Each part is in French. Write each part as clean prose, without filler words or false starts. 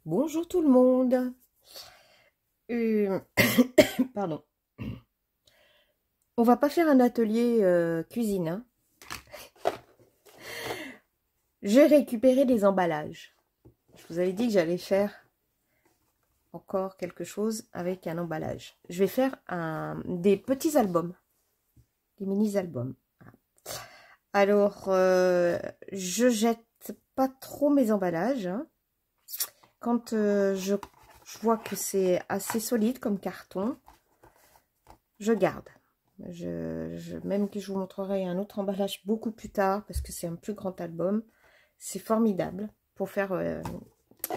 Bonjour tout le monde. Pardon. On va pas faire un atelier cuisine. Hein. J'ai récupéré des emballages. Je vous avais dit que j'allais faire encore quelque chose avec un emballage. Je vais faire des petits albums. Des mini-albums. Alors, je jette pas trop mes emballages. Hein. Quand je vois que c'est assez solide comme carton, je garde. Même que je vous montrerai un autre emballage beaucoup plus tard parce que c'est un plus grand album. C'est formidable pour faire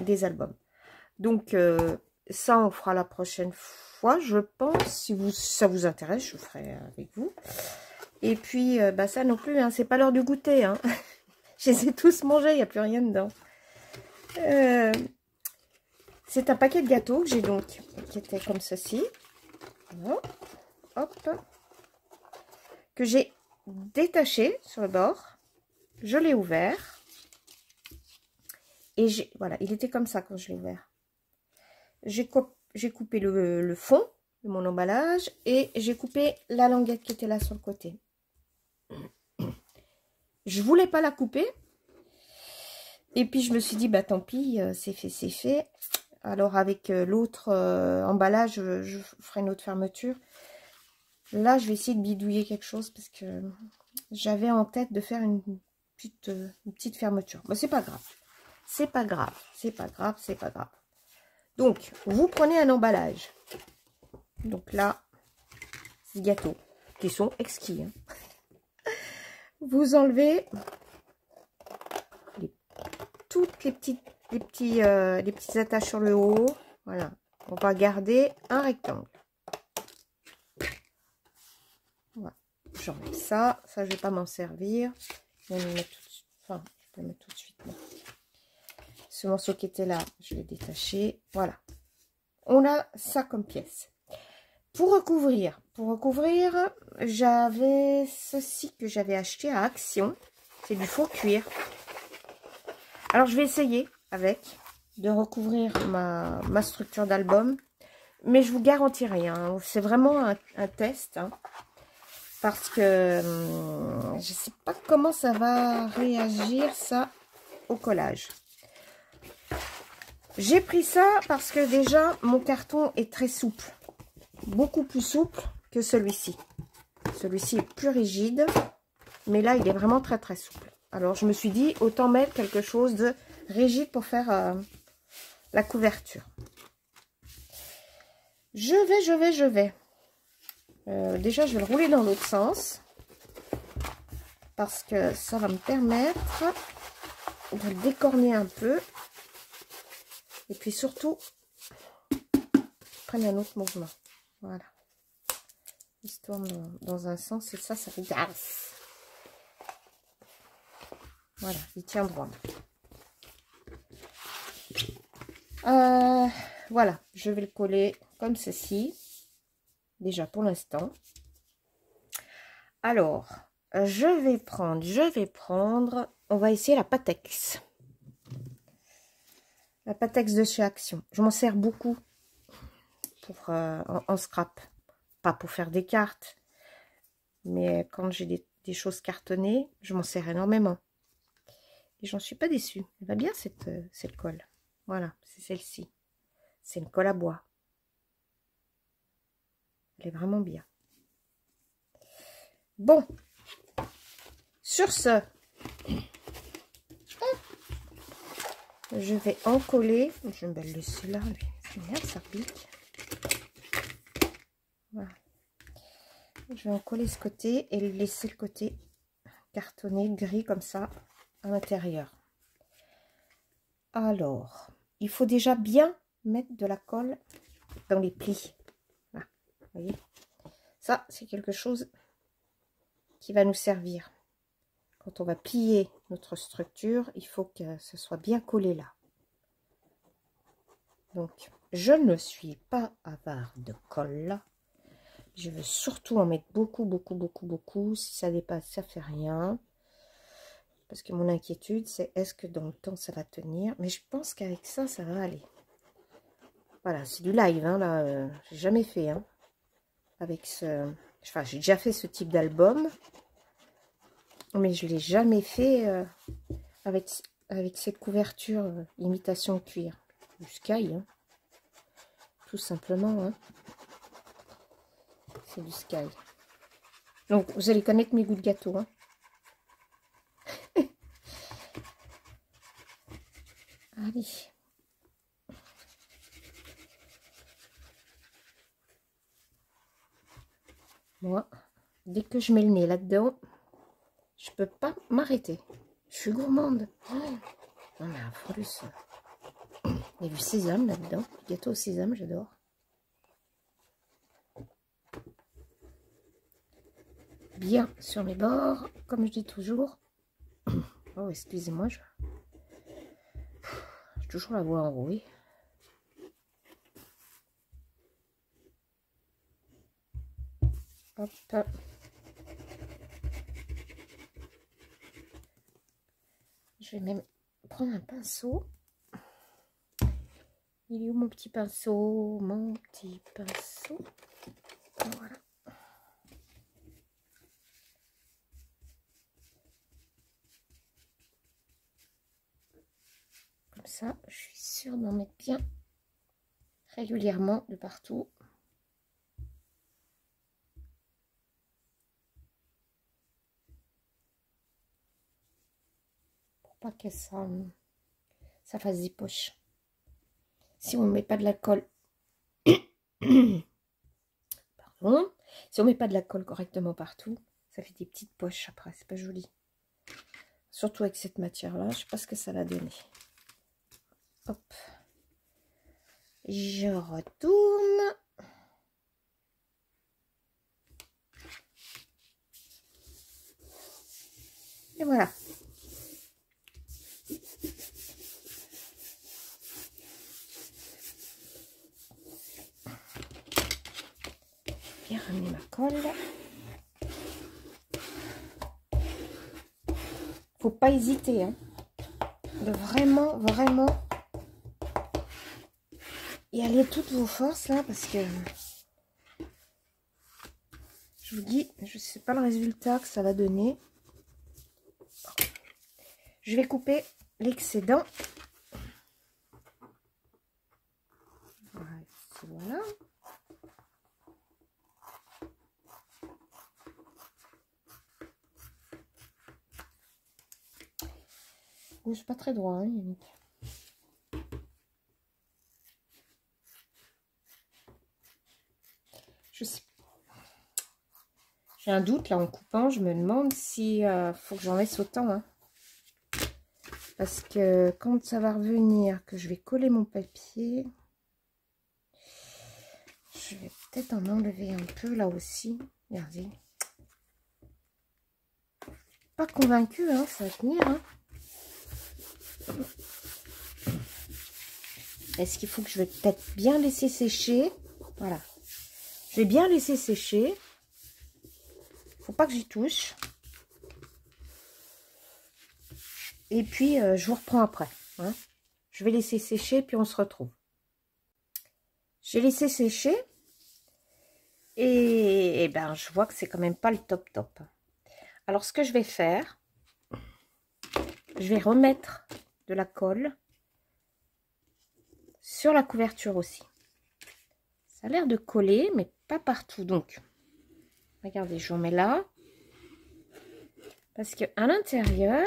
des albums. Donc ça on fera la prochaine fois, je pense. Si ça vous intéresse, je ferai avec vous. Et puis ça non plus, hein, c'est pas l'heure du goûter. Hein. Je les ai tous mangés, il n'y a plus rien dedans. C'est un paquet de gâteaux que j'ai donc, qui était comme ceci. Voilà. Hop. Que j'ai détaché sur le bord. Je l'ai ouvert. Et voilà, il était comme ça quand je l'ai ouvert. J'ai coupé le fond de mon emballage et j'ai coupé la languette qui était là sur le côté. Je voulais pas la couper. Et puis je me suis dit, bah tant pis, c'est fait, c'est fait. Alors avec l'autre emballage, je ferai une autre fermeture. Là, je vais essayer de bidouiller quelque chose parce que j'avais en tête de faire une petite fermeture. Bah, c'est pas grave. C'est pas grave. C'est pas grave. C'est pas grave. Donc, vous prenez un emballage. Donc là, ces gâteaux qui sont exquis. Hein. Vous enlevez toutes les petites attaches sur le haut. Voilà. On va garder un rectangle. Voilà. J'enlève ça. Ça, je vais pas m'en servir. Je vais le mettre tout de suite. Enfin, je peux le mettre tout de suite. Là. Ce morceau qui était là, je l'ai détaché. Voilà. On a ça comme pièce. Pour recouvrir, j'avais ceci que j'avais acheté à Action. C'est du faux cuir. Alors, je vais essayer avec de recouvrir ma structure d'album. Mais je vous garantis rien. C'est vraiment un test. Hein, parce que je ne sais pas comment ça va réagir, ça, au collage. J'ai pris ça parce que déjà, mon carton est très souple. Beaucoup plus souple que celui-ci. Celui-ci est plus rigide. Mais là, il est vraiment très très souple. Alors, je me suis dit, autant mettre quelque chose de rigide pour faire la couverture. Je vais. Déjà, je vais le rouler dans l'autre sens. Parce que ça va me permettre de le décorner un peu. Et puis surtout, prendre un autre mouvement. Voilà. Il se tourne dans un sens et ça fait gaffe. Voilà, il tient droit. Voilà, je vais le coller comme ceci. Déjà pour l'instant. Alors, je vais prendre, on va essayer la Patex. La Patex de chez Action. Je m'en sers beaucoup pour, en scrap. Pas pour faire des cartes, mais quand j'ai des choses cartonnées, je m'en sers énormément. Et j'en suis pas déçue. Elle va bien cette colle. Voilà, c'est celle-ci. C'est une colle à bois. Elle est vraiment bien. Bon. Sur ce, je vais en coller. Je vais le laisser là. C'est bien, ça pique. Voilà. Je vais en coller ce côté et laisser le côté cartonné gris comme ça à l'intérieur. Alors, il faut déjà bien mettre de la colle dans les plis. Là, vous voyez, ça c'est quelque chose qui va nous servir. Quand on va plier notre structure, il faut que ce soit bien collé là. Donc, je ne suis pas avare de colle là. Je veux surtout en mettre beaucoup, beaucoup, beaucoup, beaucoup. Si ça dépasse, ça fait rien. Parce que mon inquiétude, c'est est-ce que dans le temps, ça va tenir. Mais je pense qu'avec ça, ça va aller. Voilà, c'est du live, hein, là. J'ai jamais fait, hein. Avec ce... Enfin, j'ai déjà fait ce type d'album. Mais je l'ai jamais fait avec cette couverture imitation cuir. Du Sky, hein. Tout simplement, hein. C'est du Sky. Donc, vous allez connaître mes goûts de gâteau, hein. Allez. Moi, dès que je mets le nez là-dedans, je peux pas m'arrêter. Je suis gourmande. Oh, non, mais en plus, il y a du sésame là-dedans. Gâteau au sésame, j'adore. Bien sur mes bords, comme je dis toujours. Oh, excusez-moi, j'ai toujours la voix enrouée. Hop. Je vais même prendre un pinceau. Il est où mon petit pinceau? Mon petit pinceau. Voilà. Comme ça, je suis sûre d'en mettre bien régulièrement de partout. Pour pas que ça fasse des poches. Si on ne met pas de la colle, pardon, si on met pas de la colle correctement partout, ça fait des petites poches après, c'est pas joli. Surtout avec cette matière-là, je sais pas ce que ça va donner. Hop. Je retourne. Et voilà. Bien ramener ma colle. Faut pas hésiter, hein, de vraiment y aller toutes vos forces là, parce que je vous dis, je sais pas le résultat que ça va donner. Je vais couper l'excédent. Voilà. C'est pas très droit, hein, Yannick. Je sais. J'ai un doute là en coupant. Je me demande si faut que j'en laisse autant. Hein. Parce que quand ça va revenir, que je vais coller mon papier, je vais peut-être en enlever un peu là aussi. Regardez. Pas convaincue, hein, ça va tenir. Hein. Est-ce qu'il faut que je vais peut-être bien laisser sécher? Voilà. Je vais bien laisser sécher. Faut pas que j'y touche. Et puis, je vous reprends après. Hein. Je vais laisser sécher, puis on se retrouve. J'ai laissé sécher. Et ben, je vois que c'est quand même pas le top top. Alors, ce que je vais faire, je vais remettre de la colle sur la couverture aussi. Ça a l'air de coller, mais pas partout. Donc, regardez, je remets là. Parce que à l'intérieur,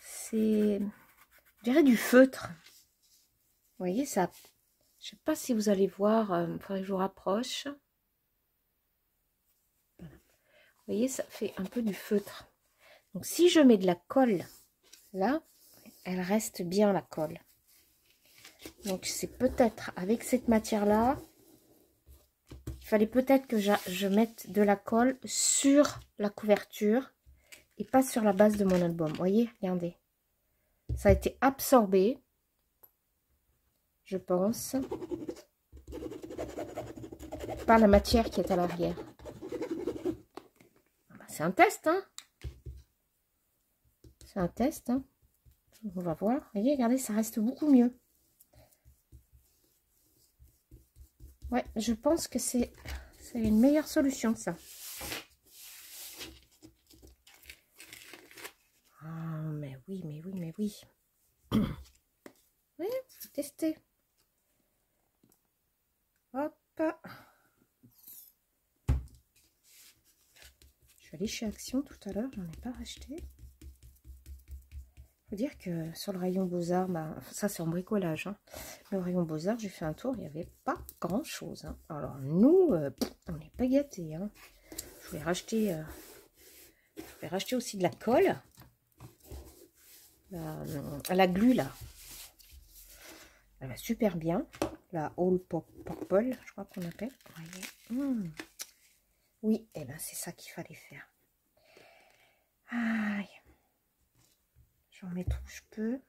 c'est, je dirais, du feutre. Vous voyez, ça, je sais pas si vous allez voir, il faudrait que je vous rapproche. Voilà. Vous voyez, ça fait un peu du feutre. Donc, si je mets de la colle là, elle reste bien la colle. Donc, c'est peut-être avec cette matière-là, il fallait peut-être que je mette de la colle sur la couverture et pas sur la base de mon album. Vous voyez, regardez. Ça a été absorbé, je pense, par la matière qui est à l'arrière. C'est un test, hein. C'est un test, hein. On va voir. Vous voyez, regardez, ça reste beaucoup mieux. Ouais, je pense que c'est une meilleure solution, ça. Ah, mais oui, mais oui, mais oui. Oui, faut tester. Hop. Je suis allée chez Action tout à l'heure, j'en ai pas racheté. Faut dire que sur le rayon Beaux-Arts, bah, ça c'est en bricolage, hein. Le rayon Beaux-Arts, j'ai fait un tour, il n'y avait pas grand chose, hein. Alors nous, on n'est pas gâtés, hein. Je vais racheter aussi de la colle, la glu là. Elle va super bien. La All Purple, je crois qu'on appelle. Voyez. Oui, et ben c'est ça qu'il fallait faire. Aïe. J'en mets tout où je peux.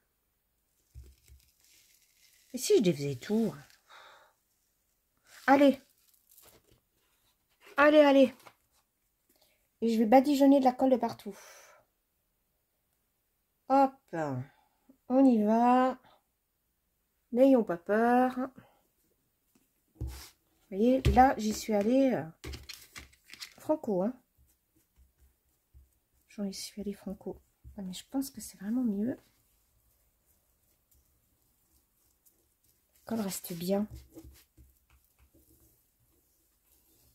Et si je défaisais tout? Allez. Allez, allez. Et je vais badigeonner de la colle de partout. Hop. On y va. N'ayons pas peur. Vous voyez, là, j'y suis allée franco, hein. J'en suis allée franco. Ah, mais je pense que c'est vraiment mieux. La colle reste bien.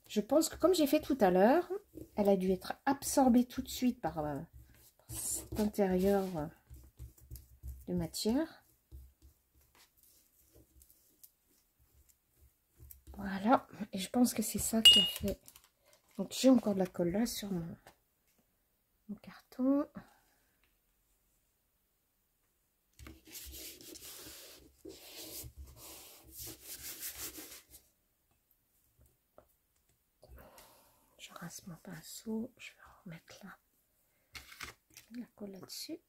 Je pense que comme j'ai fait tout à l'heure, elle a dû être absorbée tout de suite par cet intérieur de matière. Voilà, et je pense que c'est ça qui a fait. Donc j'ai encore de la colle là sur mon carton. Je rince mon pinceau, je vais en remettre là. Je mets la colle là-dessus.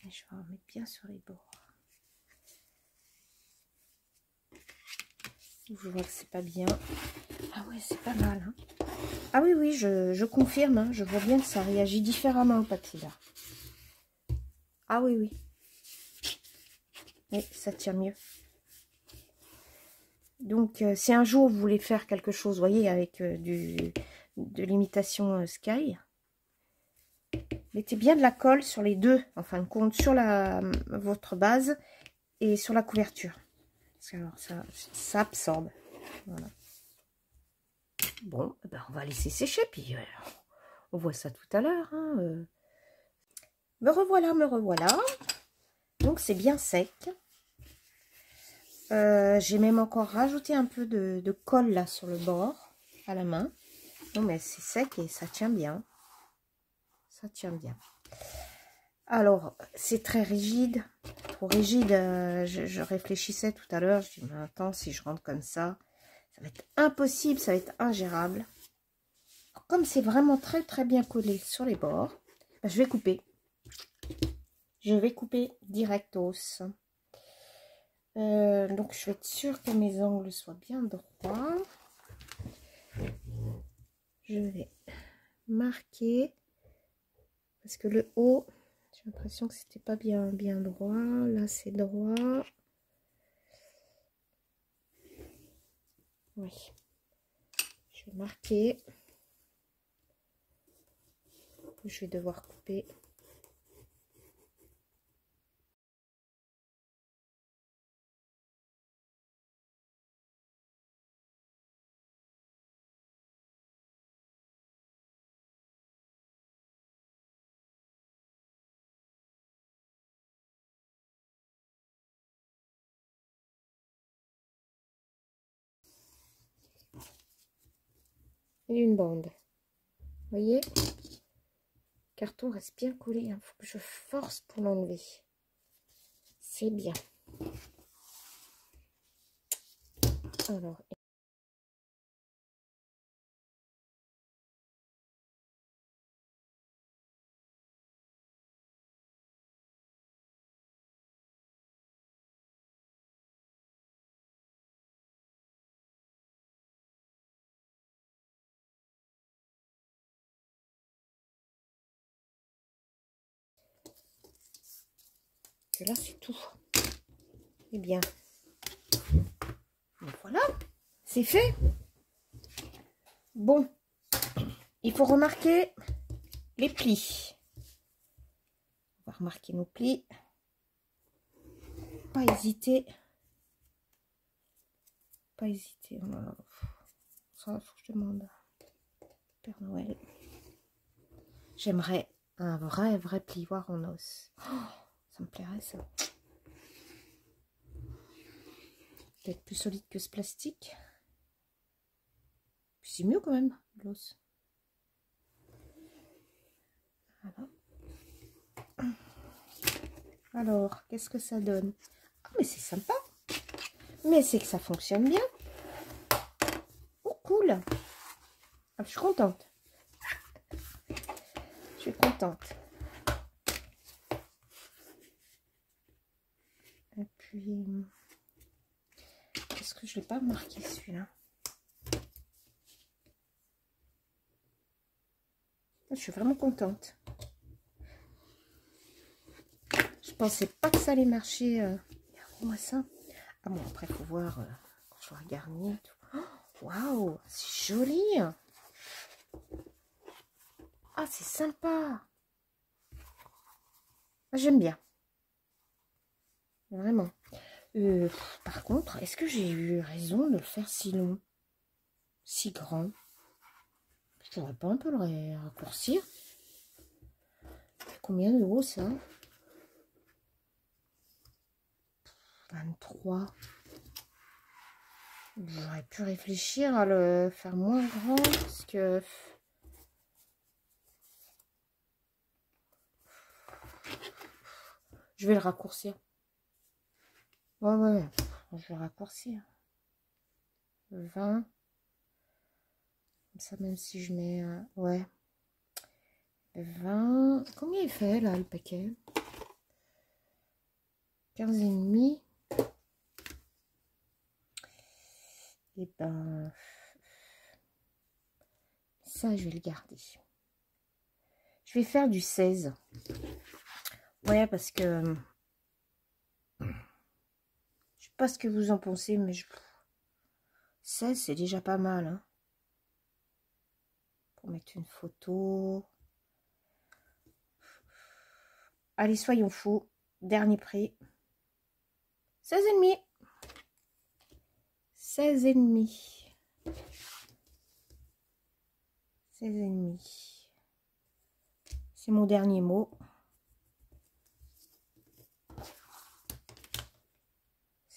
Et je vais en mettre bien sur les bords. Je vois que c'est pas bien. Ah ouais, c'est pas mal, hein. Ah oui, oui, je confirme, hein. Je vois bien que ça réagit différemment au papier là. Ah oui, oui. Oui, ça tient mieux. Donc, si un jour vous voulez faire quelque chose, vous voyez, avec de l'imitation Sky, mettez bien de la colle sur les deux, en fin de compte, sur votre base et sur la couverture. Parce que alors, ça absorbe. Voilà. Bon, ben, on va laisser sécher, puis on voit ça tout à l'heure. Hein, Me revoilà, me revoilà. Donc, c'est bien sec. J'ai même encore rajouté un peu de colle là sur le bord, à la main. Non, mais c'est sec et ça tient bien. Ça tient bien. Alors, c'est très rigide. Trop rigide. Je réfléchissais tout à l'heure. Je dis, mais attends, si je rentre comme ça va être impossible. Ça va être ingérable. Alors, comme c'est vraiment très très bien collé sur les bords, ben, je vais couper. Je vais couper directos. Donc, je vais être sûre que mes angles soient bien droits. Je vais marquer. Parce que le haut, j'ai l'impression que c'était pas bien droit. Là, c'est droit. Oui. Je vais marquer. Je vais devoir couper. Et une bande. Vous voyez? Le carton reste bien collé. Il faut que je force pour l'enlever. C'est bien. Alors. Et là, c'est tout. Eh bien, voilà, c'est fait. Bon, il faut remarquer les plis. On va remarquer nos plis. Pas hésiter. Pas hésiter. Oh là là. Ça, faut que je demande. Père Noël. J'aimerais un vrai plioir en os. Oh, ça me plairait ça. Peut-être plus solide que ce plastique. Puis c'est mieux quand même, l'os. Voilà. Alors, qu'est-ce que ça donne? Ah, mais c'est sympa. Mais c'est que ça fonctionne bien. Oh, cool. Ah, je suis contente. Je suis contente. Et puis, est-ce que je ne l'ai pas marqué celui-là? Je suis vraiment contente. Je pensais pas que ça allait marcher. Regardez-moi ça. Ah bon, après, il faut voir quand je vais regarder. Waouh, c'est joli. Ah, c'est sympa. J'aime bien. Vraiment. Par contre, est-ce que j'ai eu raison de le faire si long? Si grand? Je pourrais pas un peu le raccourcir? Combien d'euros ça? 23. J'aurais pu réfléchir à le faire moins grand parce que je vais le raccourcir. Ouais, je vais raccourcir. 20. Comme ça, même si je mets... ouais. 20. Combien il fait là le paquet? 15,5. Et ben... ça, je vais le garder. Je vais faire du 16. Ouais, parce que... je sais pas ce que vous en pensez, mais 16, c'est déjà pas mal. Hein. Pour mettre une photo. Allez, soyons fous. Dernier prix. 16,5. 16,5. 16,5. C'est mon dernier mot.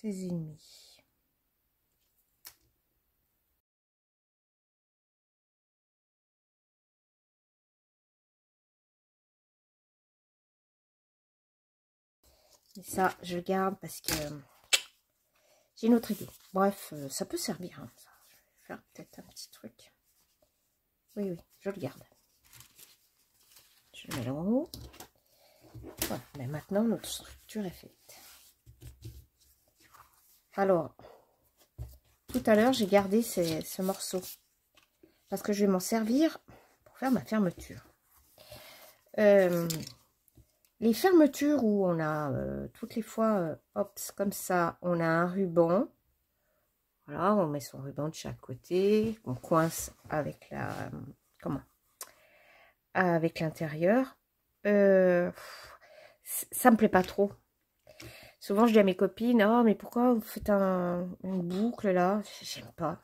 16,5. Et ça, je le garde parce que j'ai une autre idée. Bref, ça peut servir. Hein, ça. Je vais faire peut-être un petit truc. Oui, je le garde. Je le mets là en haut. Voilà, mais maintenant, notre structure est faite. Alors, tout à l'heure, j'ai gardé ce morceau. Parce que je vais m'en servir pour faire ma fermeture. Les fermetures où on a toutes les fois, hop, comme ça, on a un ruban. Voilà, on met son ruban de chaque côté. On coince avec la... comment? Avec l'intérieur. Ça me plaît pas trop. Souvent, je dis à mes copines, oh, mais pourquoi vous faites une boucle là? J'aime pas.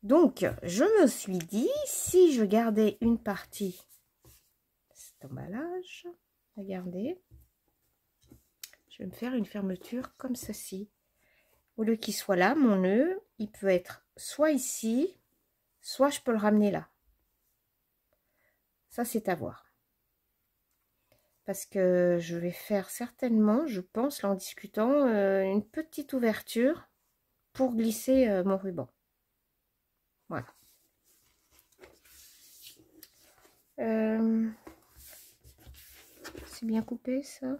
Donc, je me suis dit, si je gardais une partie de cet emballage, regardez, je vais me faire une fermeture comme ceci. Au lieu qu'il soit là, mon nœud, il peut être soit ici, soit je peux le ramener là. Ça, c'est à voir. Parce que je vais faire certainement, je pense, là, en discutant, une petite ouverture pour glisser mon ruban. Voilà. C'est bien coupé, ça?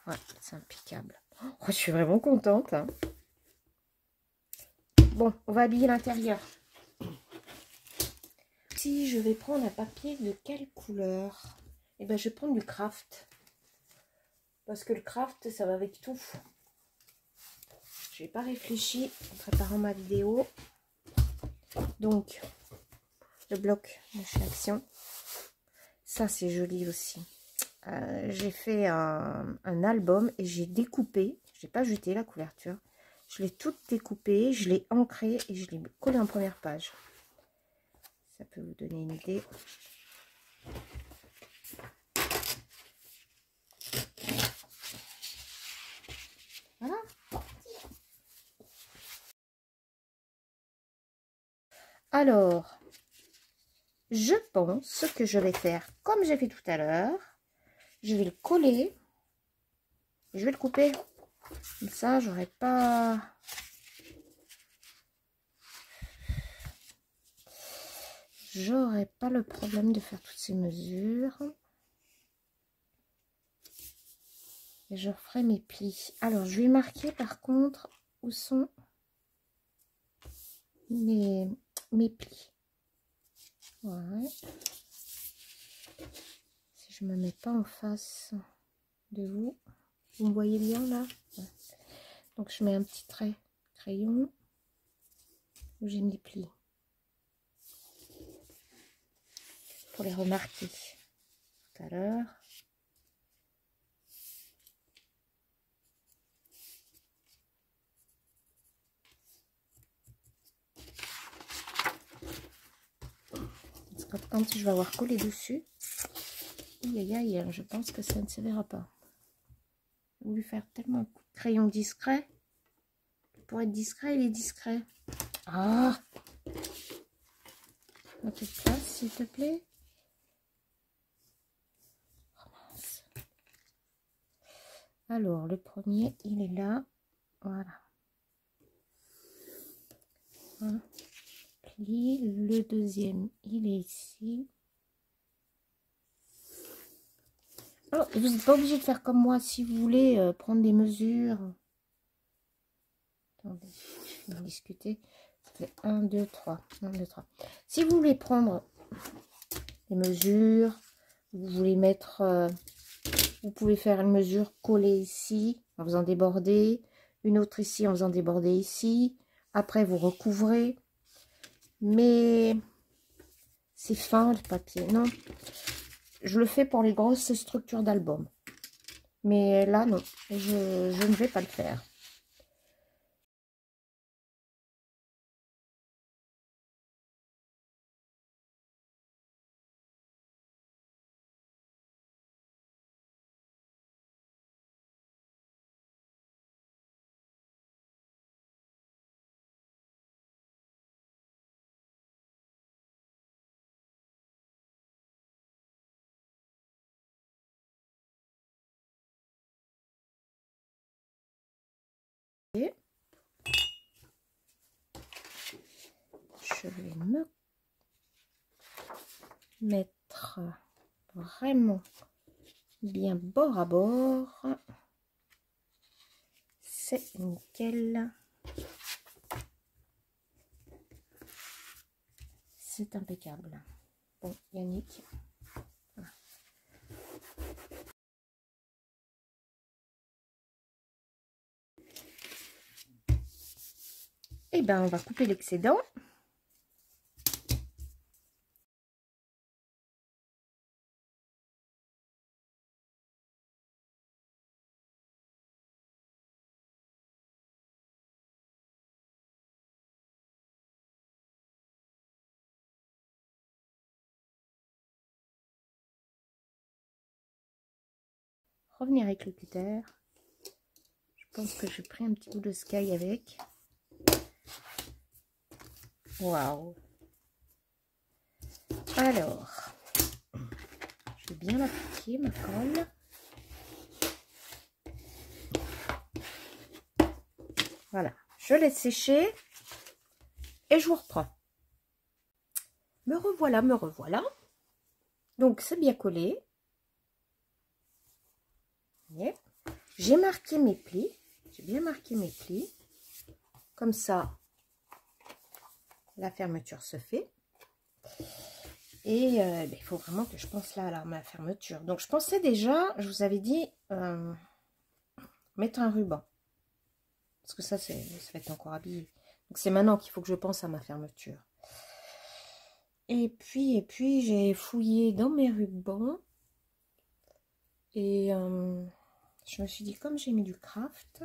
Ouais, c'est impeccable. Oh, je suis vraiment contente. Hein. Bon, on va habiller l'intérieur. Si je vais prendre un papier de quelle couleur? Eh bien, je vais prendre du craft. Parce que le craft, ça va avec tout. Je n'ai pas réfléchi en préparant ma vidéo. Donc, le bloc de chez Action. Ça, c'est joli aussi. J'ai fait un album et j'ai découpé. Je n'ai pas jeté la couverture. Je l'ai toute découpée, je l'ai ancrée et je l'ai collée en première page. Ça peut vous donner une idée. Voilà. Alors, je pense que je vais faire comme j'ai fait tout à l'heure. Je vais le coller. Et je vais le couper. Comme ça, j'aurai pas... J'aurai pas le problème de faire toutes ces mesures. Et je referai mes plis. Alors, je vais marquer par contre où sont mes plis. Ouais. Si je me mets pas en face de vous, vous me voyez bien là? Ouais. Donc, je mets un petit trait crayon où j'ai mes plis. Pour les remarquer tout à l'heure. Parce que quand je vais avoir collé dessus, aïe aïe aïe, je pense que ça ne se verra pas. J'ai voulu faire tellement un coup de crayon discret. Pour être discret, il est discret. Ah! Un peu de place, s'il te plaît. Oh, mince. Alors, le premier, il est là. Voilà. Un pli. Le deuxième, il est ici. Alors, vous n'êtes pas obligé de faire comme moi si vous voulez prendre des mesures. Attendez, je vais discuter. Ça fait 1, 2, 3. 1, 2, 3. Si vous voulez prendre des mesures, vous voulez mettre... vous pouvez faire une mesure collée ici, en faisant déborder. Une autre ici, en faisant déborder ici. Après, vous recouvrez. Mais c'est fin, le papier. Non, je le fais pour les grosses structures d'album. Mais là, non, je ne vais pas le faire. Je vais me mettre vraiment bien bord à bord. C'est nickel. C'est impeccable. Bon, Yannick. Voilà. Et ben, on va couper l'excédent. Revenir avec le cutter. Je pense que j'ai pris un petit bout de sky avec. Waouh! Alors, je vais bien l'appliquer, ma colle. Voilà, je laisse sécher et je vous reprends. Me revoilà, me revoilà. Donc, c'est bien collé. J'ai marqué mes plis. J'ai bien marqué mes plis. Comme ça, la fermeture se fait. Et il faut vraiment que je pense là à ma fermeture. Donc, je pensais déjà, je vous avais dit, mettre un ruban. Parce que ça va être encore habillé. Donc c'est maintenant qu'il faut que je pense à ma fermeture. Et puis j'ai fouillé dans mes rubans. Et je me suis dit, comme j'ai mis du craft,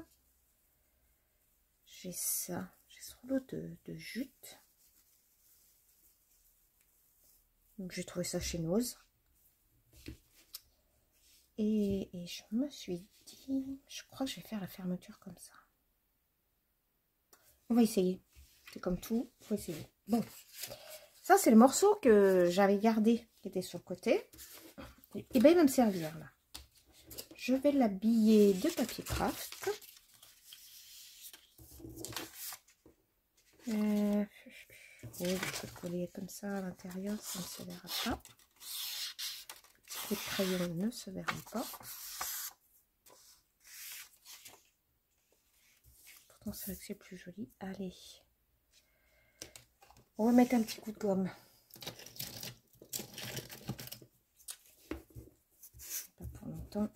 j'ai ça. J'ai ce rouleau de jute. Donc j'ai trouvé ça chez Nose. Et je me suis dit, je crois que je vais faire la fermeture comme ça. On va essayer. C'est comme tout, il faut essayer. Bon, ça c'est le morceau que j'avais gardé, qui était sur le côté. Et bien il va me servir là. Je vais l'habiller de papier craft. Oui, je peux le coller comme ça à l'intérieur, ça ne se verra pas. Les crayons ne se verront pas. Pourtant, c'est vrai que c'est plus joli. Allez. On va mettre un petit coup de gomme. Pas pour longtemps.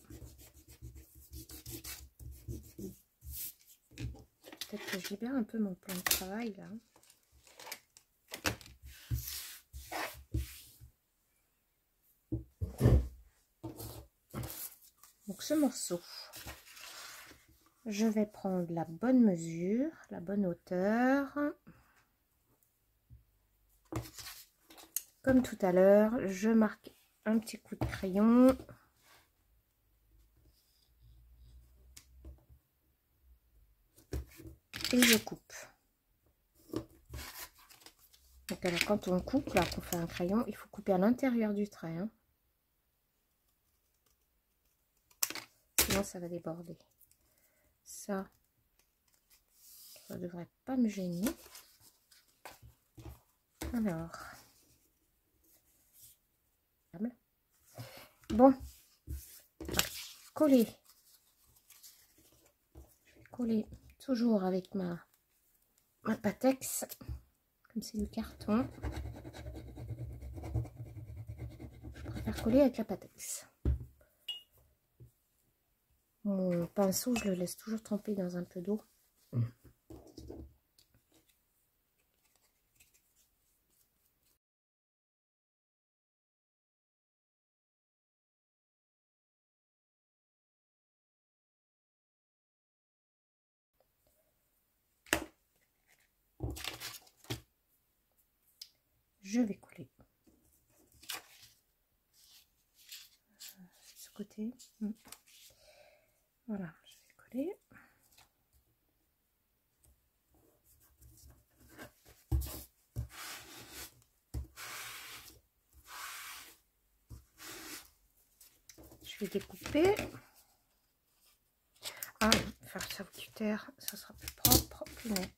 Peut-être que je libère un peu mon plan de travail là. Donc ce morceau, je vais prendre la bonne mesure, la bonne hauteur. Comme tout à l'heure, je marque un petit coup de crayon. Et je coupe. Donc alors quand on coupe, là, qu'on fait un crayon, il faut couper à l'intérieur du trait. Hein. Sinon ça va déborder. Ça ne devrait pas me gêner. Alors. Bon. Coller. Je vais coller toujours avec ma Patex. Comme c'est du carton. Je préfère coller avec la Patex. Mon pinceau, je le laisse toujours tremper dans un peu d'eau. Je vais coller. Ce côté. Voilà, je vais coller. Je vais découper. Ah, faire ça au cutter, ça sera plus propre, plus net.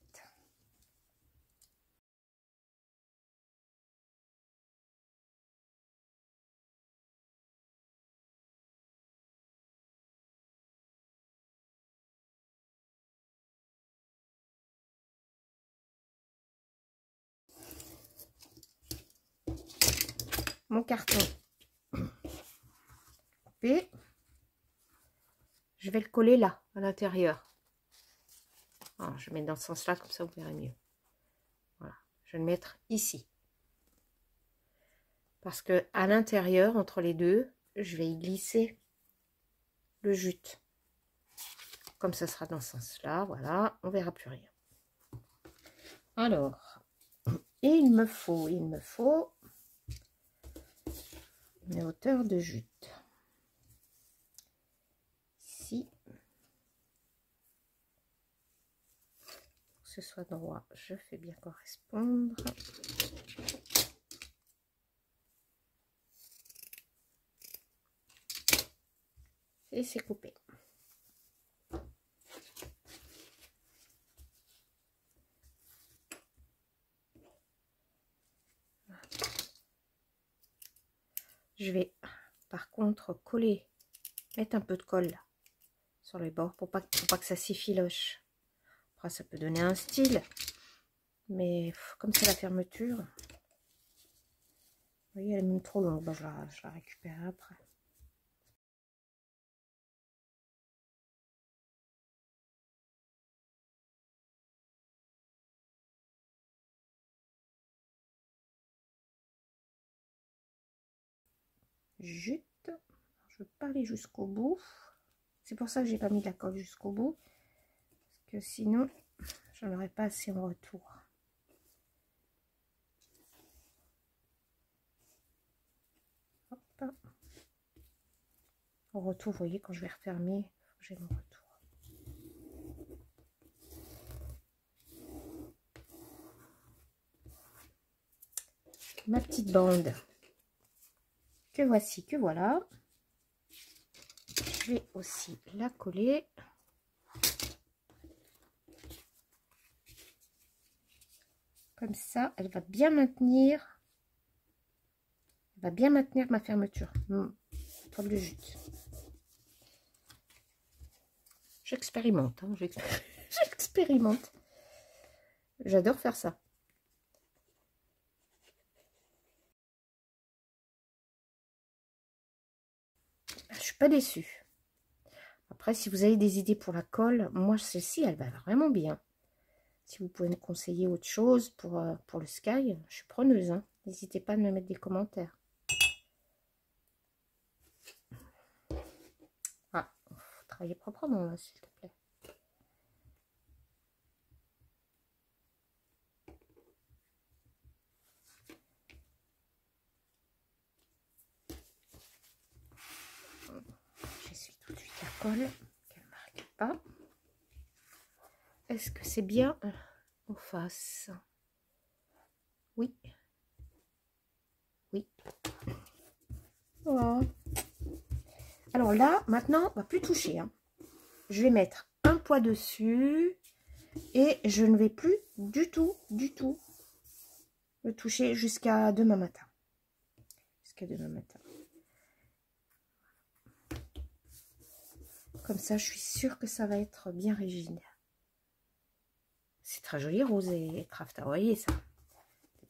Mon carton coupé. Je vais le coller là, à l'intérieur. Je vais mettre dans ce sens-là, comme ça vous verrez mieux. Voilà, je vais le mettre ici. Parce que à l'intérieur, entre les deux, je vais y glisser le jute. Comme ça sera dans ce sens-là, voilà, on verra plus rien. Alors, il me faut une hauteur de jute. Ici. Pour que ce soit droit, je fais bien correspondre. Et c'est coupé. Je vais par contre coller, mettre un peu de colle là, sur les bords pour pas que ça s'effiloche. Après ça peut donner un style, mais comme c'est la fermeture, vous voyez elle est même trop longue, bah, je la récupère après. jute. Je ne veux pas aller jusqu'au bout. C'est pour ça que j'ai pas mis de la colle jusqu'au bout. Parce que sinon, j'en aurais pas assez en retour. Hop. En retour, vous voyez, quand je vais refermer, j'ai mon retour. Ma petite bande que voici, que voilà. Je vais aussi la coller. Comme ça, elle va bien maintenir. Elle va bien maintenir ma fermeture. Toile de jute. J'expérimente. Hein, j'expérimente. J'adore faire ça. Je suis pas déçue. Après, si vous avez des idées pour la colle, moi, celle-ci, elle va vraiment bien. Si vous pouvez me conseiller autre chose pour le sky, je suis preneuse. Hein. N'hésitez pas à me mettre des commentaires. Ah, il faut travailler proprement, là, s'il te plaît. J'essuie tout de suite la colle, qu'elle ne marque pas. Est-ce que c'est bien en face? Oui. Oui. Voilà. Alors là, maintenant, on va plus toucher. Hein. Je vais mettre un poids dessus et je ne vais plus du tout le toucher jusqu'à demain matin. Jusqu'à demain matin. Comme ça, je suis sûre que ça va être bien rigide. C'est très joli, rose et craft. Vous voyez ça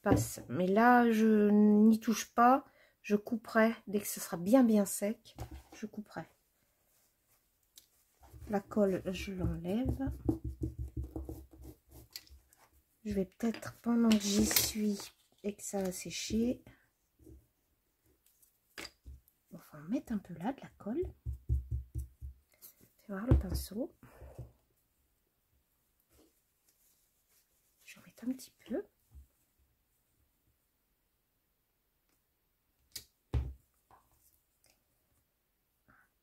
passe. Mais là, je n'y touche pas. Je couperai dès que ce sera bien sec. Je couperai. La colle, je l'enlève. Je vais peut-être, pendant que j'y suis et que ça va sécher, on va en mettre un peu là de la colle. Fais voir le pinceau. Je vais en mettre un petit peu.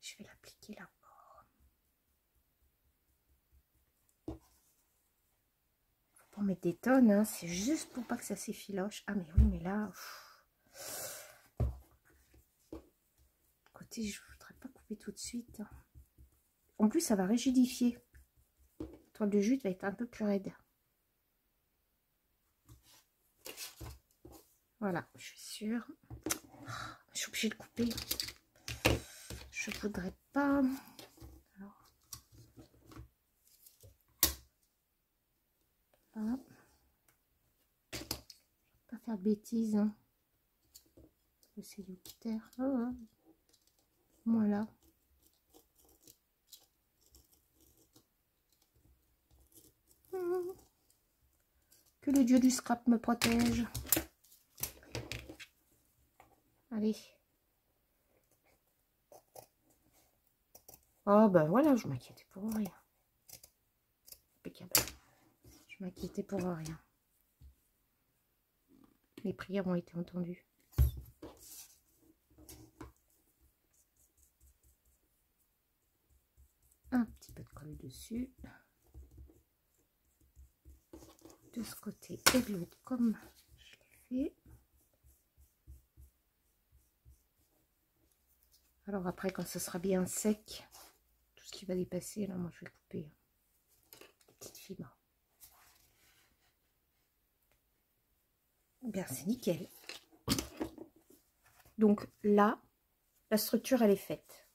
Je vais l'appliquer là. Faut pas mettre des tonnes, hein. C'est juste pour pas que ça s'effiloche. Ah mais oui, mais là, côté, je voudrais pas couper tout de suite. En plus, ça va rigidifier. La toile de jute va être un peu plus raide. Voilà, je suis sûre. Je suis obligée de couper. Je voudrais pas. Alors, là. Je vais pas faire de bêtises. Hein. C'est du terre. Oh, voilà. Que le dieu du scrap me protège. Allez. Oh ben voilà, je m'inquiétais pour rien. Impeccable. Je m'inquiétais pour rien. Les prières ont été entendues. Un petit peu de colle dessus. De ce côté et de l'autre comme je l'ai fait. Alors après, quand ce sera bien sec, tout ce qui va dépasser, là, moi je vais couper des petites fibres. Bien, c'est nickel. Donc là, la structure, elle est faite.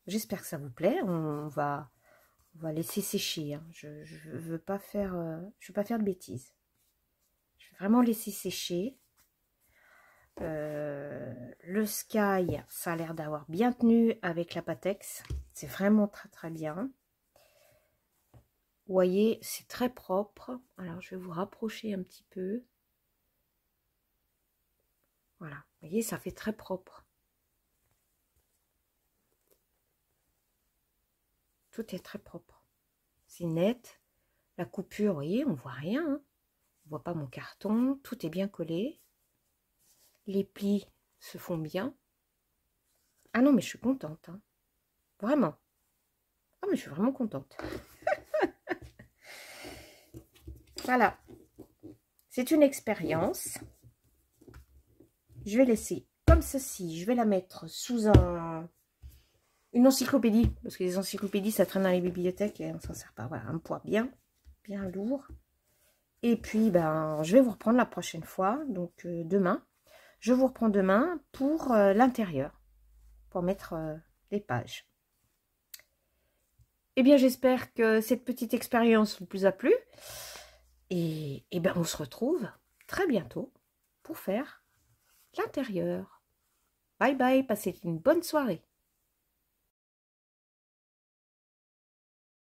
J'espère que ça vous plaît. On va laisser sécher. Hein. Je veux pas faire, de bêtises. Je vais vraiment laisser sécher. Le sky, ça a l'air d'avoir bien tenu avec la Pattex. C'est vraiment très bien. Vous voyez, c'est très propre. Alors, je vais vous rapprocher un petit peu. Voilà, vous voyez, ça fait très propre. Tout est très propre. C'est net. La coupure, vous voyez, on voit rien. Hein. On voit pas mon carton. Tout est bien collé. Les plis se font bien. Ah non, mais je suis contente. Hein. Vraiment. Ah, mais je suis vraiment contente. Voilà. C'est une expérience. Je vais laisser comme ceci. Je vais la mettre sous une encyclopédie. Parce que les encyclopédies, ça traîne dans les bibliothèques et on s'en sert pas. Voilà, un poids bien lourd. Et puis, ben, je vais vous reprendre la prochaine fois. Donc, demain. Je vous reprends demain pour l'intérieur. Pour mettre les pages. Eh bien, j'espère que cette petite expérience vous a plu. Et ben, on se retrouve très bientôt pour faire l'intérieur. Bye bye, passez une bonne soirée.